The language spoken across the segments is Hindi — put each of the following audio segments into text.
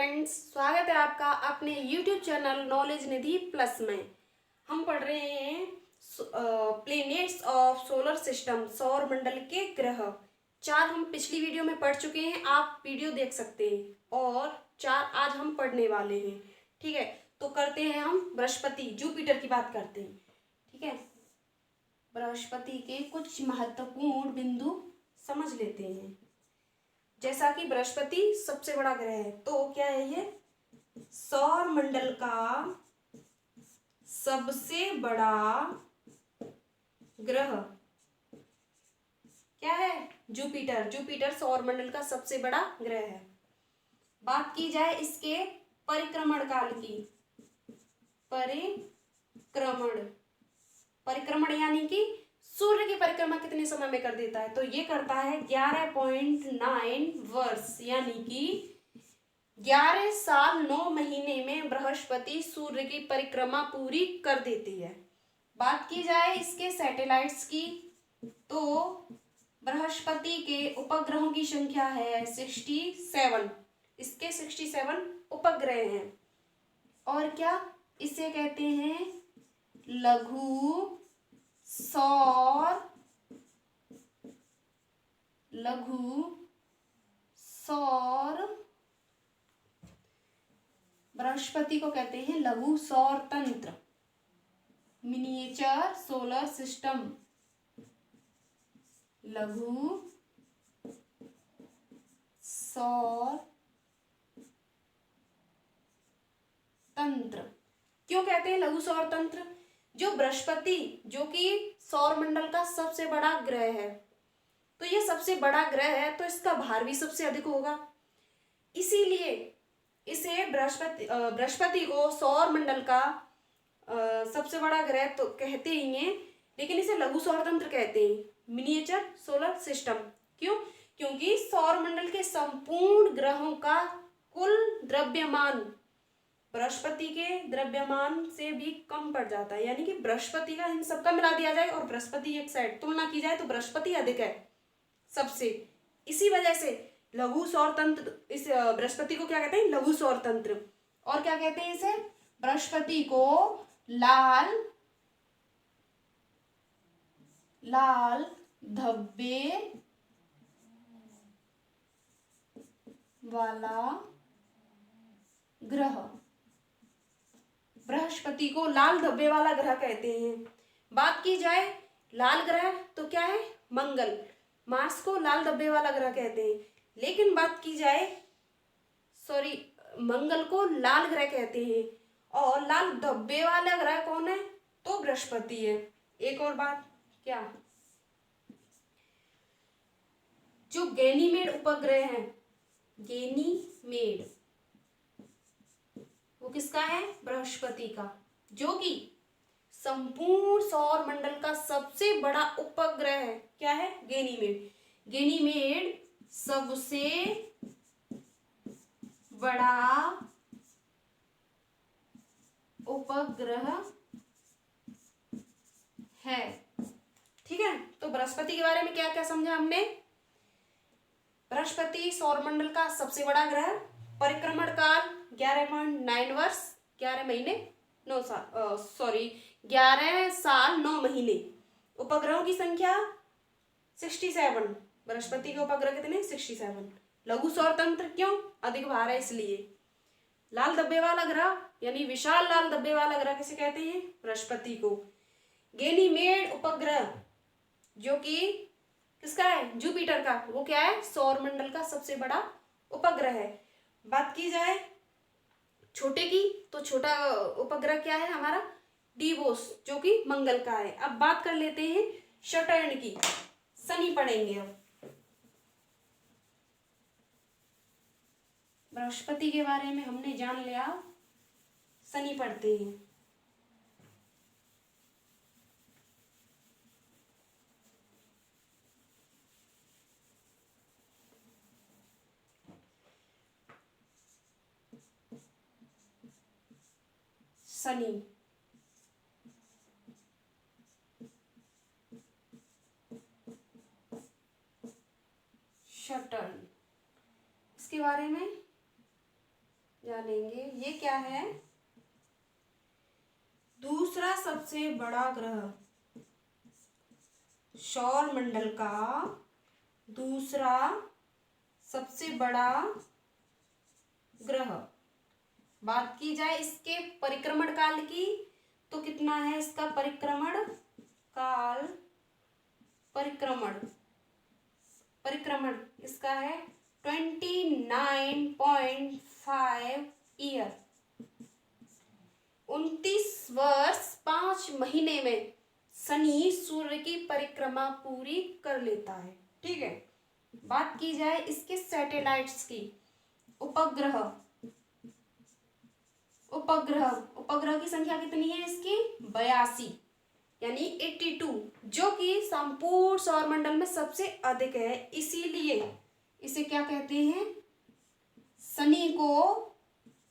फ्रेंड्स, स्वागत है आपका अपने YouTube चैनल नॉलेज निधि प्लस में। हम पढ़ रहे हैं प्लेनेट्स ऑफ सोलर सिस्टम, सौर मंडल के ग्रह। 4 हम पिछली वीडियो में पढ़ चुके हैं, आप वीडियो देख सकते हैं। और 4 आज हम पढ़ने वाले हैं। ठीक है, तो करते हैं हम बृहस्पति जुपिटर की बात करते हैं। ठीक है, बृहस्पति के कुछ महत्वपूर्ण बिंदु समझ लेते हैं। जैसा कि बृहस्पति सबसे बड़ा ग्रह है, तो क्या है ये सौर मंडल का सबसे बड़ा ग्रह क्या है? जुपिटर। जुपिटर सौर मंडल का सबसे बड़ा ग्रह है। बात की जाए इसके परिक्रमण काल की। परिक्रमण यानी कि सूर्य की परिक्रमा कितने समय में कर देता है? तो ये करता है 11.9 वर्ष, यानी कि 11 साल 9 महीने में बृहस्पति सूर्य की परिक्रमा पूरी कर देती है। बात की जाए इसके सैटेलाइट्स की, तो बृहस्पति के उपग्रहों की संख्या है 67। इसके 67 उपग्रह हैं। और क्या इसे कहते हैं? लघु सौर बृहस्पति को कहते हैं लघु सौर तंत्र, मिनिएचर सोलर सिस्टम। लघु सौर तंत्र क्यों कहते हैं लघु सौर तंत्र? जो बृहस्पति, जो कि सौर मंडल का सबसे बड़ा ग्रह है, तो ये सबसे बड़ा ग्रह है, तो इसका भार भी सबसे अधिक होगा। इसीलिए इसे बृहस्पति को सौर मंडल का सबसे बड़ा ग्रह तो कहते ही हैं, लेकिन इसे लघु सौर तंत्र कहते हैं, मिनिएचर सोलर सिस्टम। क्यों? क्योंकि सौर मंडल के संपूर्ण ग्रहों का कुल द्रव्यमान बृहस्पति के द्रव्यमान से भी कम पड़ जाता है। यानी कि बृहस्पति का इन सबका मिला दिया जाए और बृहस्पति एक साइड तुलना की जाए तो बृहस्पति अधिक है सबसे। इसी वजह से लघु सौर तंत्र, इस बृहस्पति को क्या कहते हैं? लघु सौर तंत्र। और क्या कहते हैं इसे? बृहस्पति को लाल धब्बे वाला ग्रह। बृहस्पति को लाल धब्बे वाला ग्रह कहते हैं। बात की जाए लाल ग्रह तो क्या है? मंगल। मार्स को लाल धब्बे वाला ग्रह कहते हैं, लेकिन बात की जाए मंगल को लाल ग्रह कहते हैं। और लाल धब्बे वाला ग्रह कौन है? तो बृहस्पति है। एक और बात, क्या जो गैनीमेड उपग्रह है, गैनीमेड, वो किसका है? बृहस्पति का, जो कि संपूर्ण सौर मंडल का सबसे बड़ा उपग्रह है। क्या है? गैनीमेड। गैनीमेड सबसे बड़ा उपग्रह है। ठीक है, तो बृहस्पति के बारे में क्या क्या समझा हमने? बृहस्पति सौर मंडल का सबसे बड़ा ग्रह, परिक्रमण काल 11.9 वर्ष, 11 साल 9 महीने, उपग्रहों की संख्या 67। बृहस्पति के उपग्रह कितने? 67। लघु सौर तंत्र, क्यों? अधिक भार है इसलिए। लाल धब्बे वाला ग्रह यानी विशाल लाल धब्बे वाला ग्रह किसे कहते हैं? बृहस्पति को। गैनीमेड उपग्रह जो कि किसका है? जुपिटर का, वो क्या है? सौर मंडल का सबसे बड़ा उपग्रह है। बात की जाए छोटे की, तो छोटा उपग्रह क्या है हमारा? डिवोस, जो कि मंगल का है। अब बात कर लेते हैं सटर्न की, शनि पढ़ेंगे अब। बृहस्पति के बारे में हमने जान लिया, शनि पढ़ते हैं। शनि सटर्न, इसके बारे में जानेंगे। ये क्या है? दूसरा सबसे बड़ा ग्रह, सौर मंडल का दूसरा सबसे बड़ा ग्रह। बात की जाए इसके परिक्रमण काल की, तो कितना है इसका परिक्रमण काल? परिक्रमण इसका है 29.5 ईयर। 29 वर्ष 5 महीने में शनि सूर्य की परिक्रमा पूरी कर लेता है। ठीक है। बात की जाए इसके सैटेलाइट्स की, उपग्रह की संख्या कितनी है इसकी? 82 यानी 82, जो कि संपूर्ण सौरमंडल में सबसे अधिक है। इसीलिए इसे क्या कहते हैं? शनि को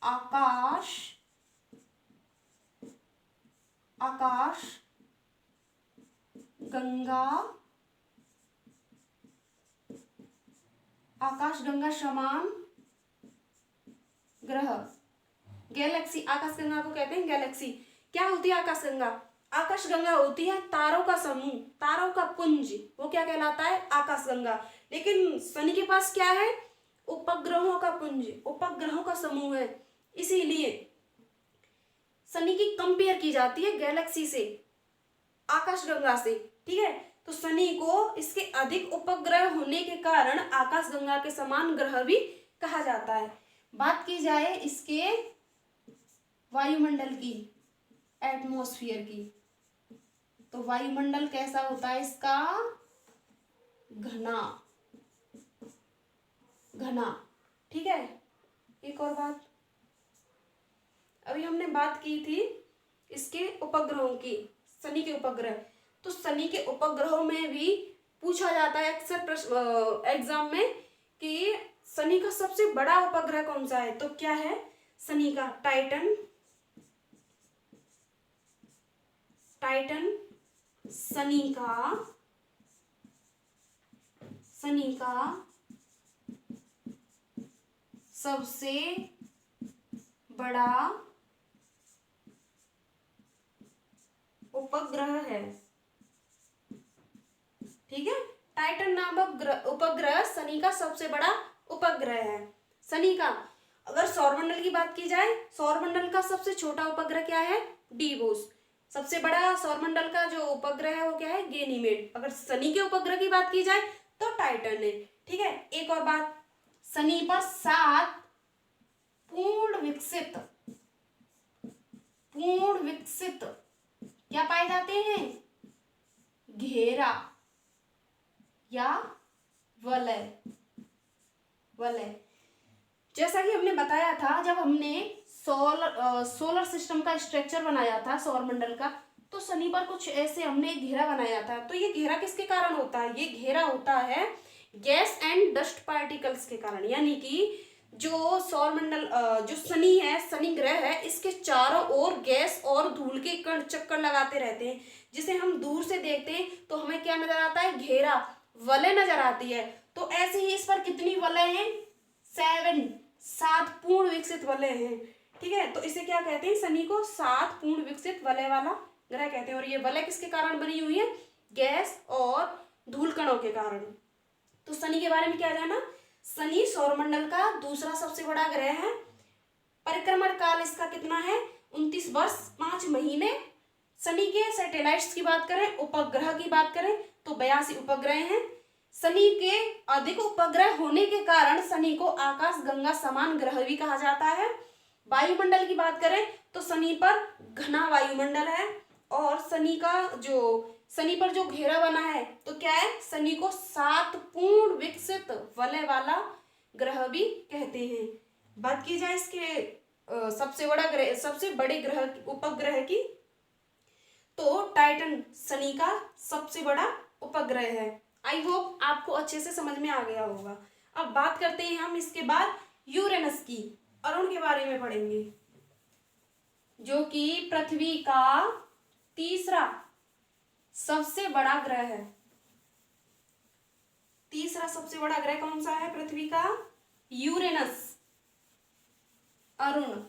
आकाश गंगा समान ग्रह, गैलेक्सी। आकाशगंगा को कहते हैं गैलेक्सी। क्या होती है आकाशगंगा? आकाशगंगा होती है तारों का समूह, तारों का पुंज, वो क्या कहलाता है? आकाशगंगा। लेकिन शनि के पास क्या है? उपग्रहों का पुंज, उपग्रहों का समूह है। इसीलिए शनि की कंपेयर की जाती है गैलेक्सी से, आकाशगंगा से। ठीक है। तो शनि को इसके अधिक उपग्रह होने के कारण आकाशगंगा के समान ग्रह भी कहा जाता है। बात की जाए इसके वायुमंडल की, एटमॉस्फेयर की, तो वायुमंडल कैसा होता है इसका? घना। ठीक है। एक और बात, अभी हमने बात की थी इसके उपग्रहों की, शनि के उपग्रह। तो शनि के उपग्रहों में भी पूछा जाता है अक्सर एग्जाम में कि शनि का सबसे बड़ा उपग्रह कौन सा है? तो क्या है शनि का? टाइटन। शनि का सबसे बड़ा उपग्रह है। ठीक है। टाइटन नामक उपग्रह शनि का सबसे बड़ा उपग्रह है। शनि का, अगर सौरमंडल की बात की जाए, सौरमंडल का सबसे छोटा उपग्रह क्या है? डीबोस। सबसे बड़ा सौरमंडल का जो उपग्रह है वो क्या है? गैनीमेड। अगर शनि के उपग्रह की बात की जाए तो टाइटन है। ठीक है। एक और बात, शनि पर 7 पूर्ण विकसित क्या पाए जाते हैं? घेरा या वलय। जैसा कि हमने बताया था, जब हमने सोलर सिस्टम का स्ट्रक्चर बनाया था सौरमंडल का, तो शनि पर कुछ ऐसे हमने एक घेरा बनाया था। तो ये घेरा किसके कारण होता है? ये घेरा होता है गैस एंड डस्ट पार्टिकल्स के कारण। यानी कि जो सौरमंडल जो शनि है, शनि ग्रह है, इसके चारों ओर गैस और धूल के कण चक्कर लगाते रहते हैं, जिसे हम दूर से देखते हैं तो हमें क्या नजर आता है? घेरा, वलय नजर आती है। तो ऐसे ही इस पर कितनी वलय हैं? 7 पूर्ण विकसित वलय हैं। ठीक है। तो इसे क्या कहते हैं? शनि को 7 पूर्ण विकसित वलय वाला ग्रह कहते हैं। और ये वलय किसके कारण बनी हुई है? गैस और धूल कणों के कारण। तो शनि के बारे में क्या जाना? शनि सौरमंडल का दूसरा सबसे बड़ा ग्रह है। परिक्रमण काल इसका कितना है? 29 वर्ष 5 महीने। शनि के सैटेलाइट्स की बात करें, उपग्रह की बात करें, तो 82 उपग्रह हैं। शनि के अधिक उपग्रह होने के कारण शनि को आकाश गंगा समान ग्रह भी कहा जाता है। वायुमंडल की बात करें तो शनि पर घना वायुमंडल है। और शनि पर जो घेरा बना है तो क्या है? शनि को 7 पूर्ण विकसित वलय वाला ग्रह भी कहते हैं। बात की जाए इसके सबसे बड़े उपग्रह की, तो टाइटन शनि का सबसे बड़ा उपग्रह है। आई होप आपको अच्छे से समझ में आ गया होगा। अब बात करते हैं हम इसके बाद यूरेनस की। अरुण के बारे में पढ़ेंगे, जो कि पृथ्वी का तीसरा सबसे बड़ा ग्रह है। तीसरा सबसे बड़ा ग्रह कौन सा है पृथ्वी का? यूरेनस। अरुण,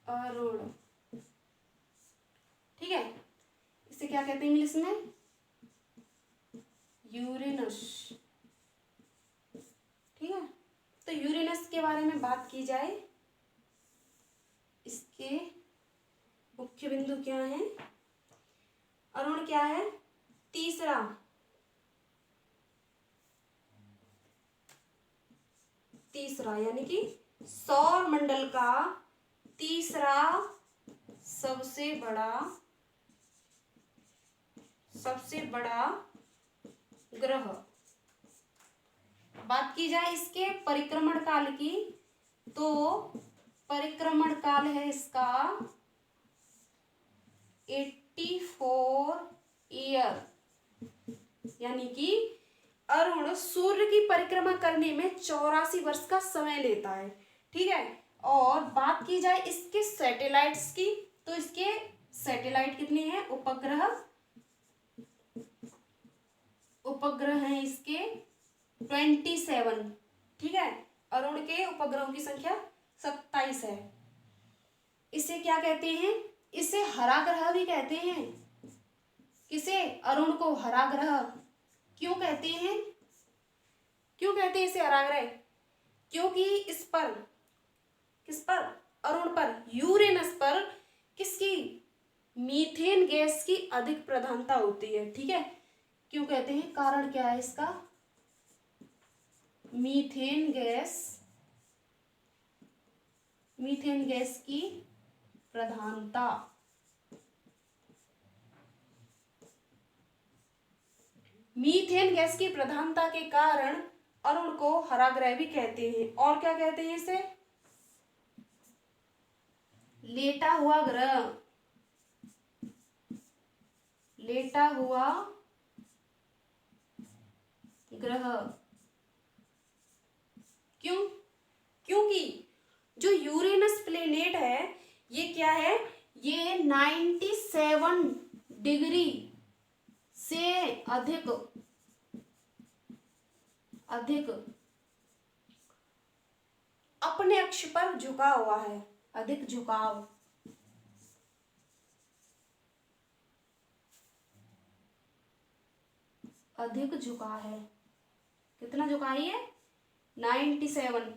अरुण, ठीक है। इसे क्या कहते हैं इंग्लिश में? यूरेनस, ठीक है। तो यूरेनस के बारे में बात की जाए, इसके मुख्य बिंदु क्या है? अरुण क्या है? तीसरा, यानी कि सौर मंडल का तीसरा सबसे बड़ा ग्रह। बात की जाए इसके परिक्रमण काल की, तो परिक्रमण काल है इसका 84 ईयर, यानी कि अरुण सूर्य की परिक्रमा करने में 84 वर्ष का समय लेता है, ठीक है। और बात की जाए इसके सैटेलाइट्स की, तो इसके सैटेलाइट कितने हैं? उपग्रह हैं इसके 27, ठीक है। अरुण के उपग्रहों की संख्या 27 है। इसे क्या कहते हैं? इसे हरा ग्रह भी कहते हैं। किसे? अरुण को हरा ग्रह क्यों कहते हैं? इसे हरा ग्रह? क्योंकि इस पर, किस पर? अरुण पर, यूरेनस पर किसकी? मीथेन गैस की अधिक प्रधानता होती है, ठीक है। क्यों कहते हैं? कारण क्या है इसका? मीथेन गैस की प्रधानता। मीथेन गैस की प्रधानता के कारण अरुण को हरा ग्रह भी कहते हैं। और क्या कहते हैं इसे? लेटा हुआ ग्रह, क्यों? क्योंकि जो यूरेनस प्लेनेट है, ये क्या है? ये 97 डिग्री से अधिक अपने अक्ष पर झुका हुआ है। अधिक झुकाव, है। कितना झुका है? 97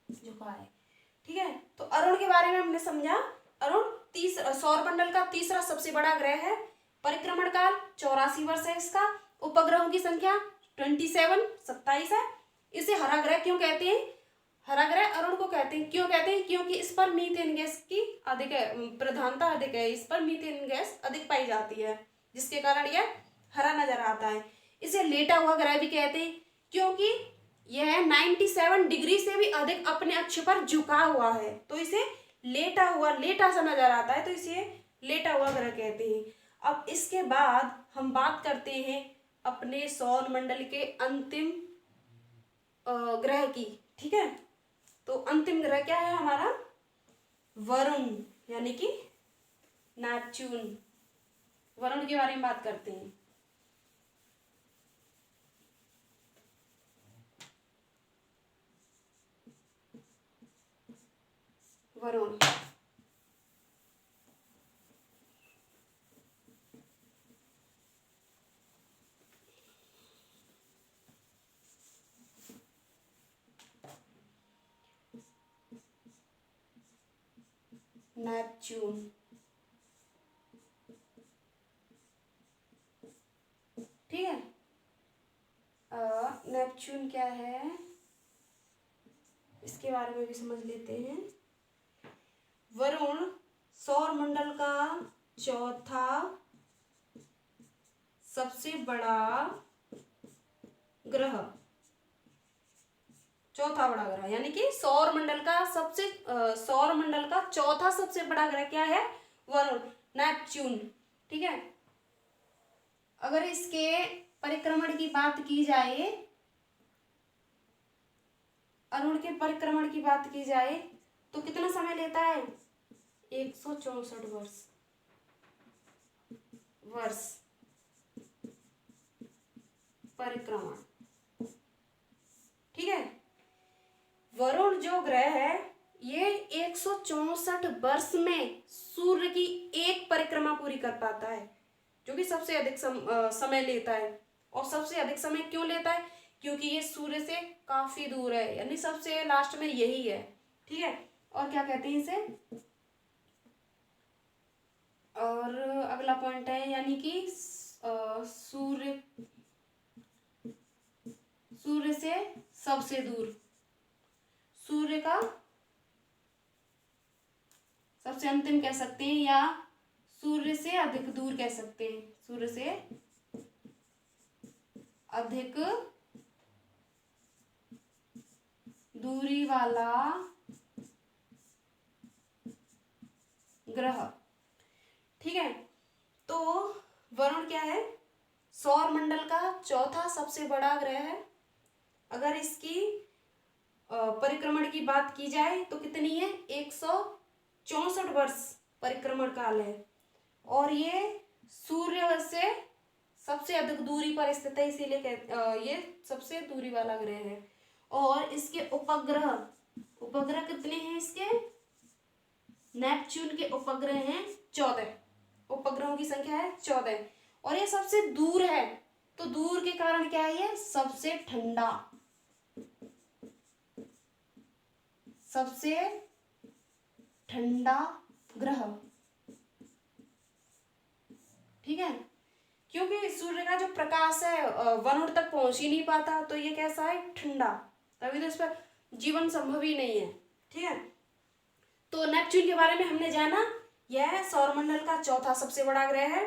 झुका है, ठीक है। तो अरुण के बारे में हमने समझा। अरुण सौर मंडल का तीसरा सबसे बड़ा ग्रह है। परिक्रमण काल 84 वर्ष है इसका। उपग्रहों की संख्या 27 है। इसे हरा ग्रह क्यों कहते हैं? हरा ग्रह अरुण को कहते हैं, क्यों कहते हैं? क्योंकि इस पर मीथेन गैस की अधिक प्रधानता अधिक है। इस पर मीथेन गैस अधिक पाई जाती है, जिसके कारण यह हरा नजर आता है। इसे लेटा हुआ ग्रह भी कहते हैं, क्योंकि यह 97 डिग्री से भी अधिक अपने अक्ष पर झुका हुआ है, तो इसे लेटा सा नजर आता है, तो इसे लेटा हुआ ग्रह कहते हैं। अब इसके बाद हम बात करते हैं अपने सौर मंडल के अंतिम ग्रह की, ठीक है। तो अंतिम ग्रह क्या है हमारा? वरुण, यानी कि नेपच्यून। वरुण के बारे में बात करते हैं। वरुण, नेपच्यून, ठीक है। नेपच्यून क्या है, इसके बारे में भी समझ लेते हैं। वरुण सौर मंडल का चौथा सबसे बड़ा ग्रह, यानी कि सौर मंडल का चौथा सबसे बड़ा ग्रह क्या है? वरुण। नेपच्यून। ठीक है, अगर इसके परिक्रमण की बात की जाए, अरुण के परिक्रमण की बात की जाए तो कितना समय लेता है? 164 वर्ष परिक्रमण। ठीक है, वरुण जो ग्रह है ये 164 वर्ष में सूर्य की एक परिक्रमा पूरी कर पाता है, जो कि सबसे अधिक समय लेता है। और सबसे अधिक समय क्यों लेता है? क्योंकि ये सूर्य से काफी दूर है, यानी सबसे लास्ट में यही है। ठीक है, और क्या कहते हैं इसे, और अगला पॉइंट है यानी कि सूर्य से सबसे दूर, सूर्य का सबसे अंतिम कह सकते हैं, या सूर्य से अधिक दूर कह सकते हैं, सूर्य से अधिक दूरी वाला ग्रह। ठीक है, तो वरुण क्या है? सौर मंडल का चौथा सबसे बड़ा ग्रह है। अगर इसकी परिक्रमण की बात की जाए तो कितनी है? 164 वर्ष परिक्रमण काल है, और ये सूर्य से सबसे अधिक दूरी पर स्थित है, इसीलिए ये सबसे दूरी वाला ग्रह है। और इसके उपग्रह कितने हैं इसके? नेपच्यून के उपग्रह हैं 14, उपग्रहों की संख्या है 14, और ये सबसे दूर है। तो दूर के कारण क्या है? ये सबसे ठंडा ग्रह। ठीक है, क्योंकि सूर्य का जो प्रकाश है वरुण तक पहुंच ही नहीं पाता, तो ये कैसा है? ठंडा, तभी तो इस पर जीवन संभव ही नहीं है। ठीक है, तो नेपच्यून के बारे में हमने जाना, यह सौरमंडल का चौथा सबसे बड़ा ग्रह है।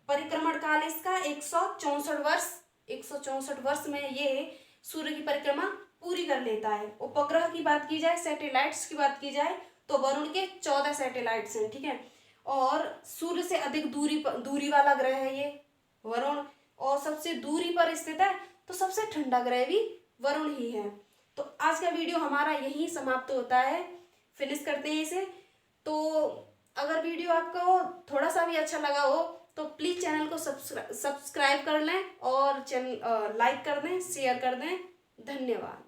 परिक्रमण काल इसका 164 वर्ष, 164 वर्ष में ये सूर्य की परिक्रमा पूरी कर लेता है। उपग्रह की बात की जाए, सैटेलाइट्स की बात की जाए, तो वरुण के 14 सैटेलाइट्स हैं। ठीक है, और सूर्य से अधिक दूरी वाला ग्रह है ये वरुण, और सबसे दूरी पर स्थित है, तो सबसे ठंडा ग्रह भी वरुण ही है। तो आज का वीडियो हमारा यहीं समाप्त होता है, फिनिश करते हैं इसे। तो अगर वीडियो आपको थोड़ा सा भी अच्छा लगा हो तो प्लीज़ चैनल को सब्सक्राइब कर लें, और लाइक कर दें, शेयर कर दें। धन्यवाद।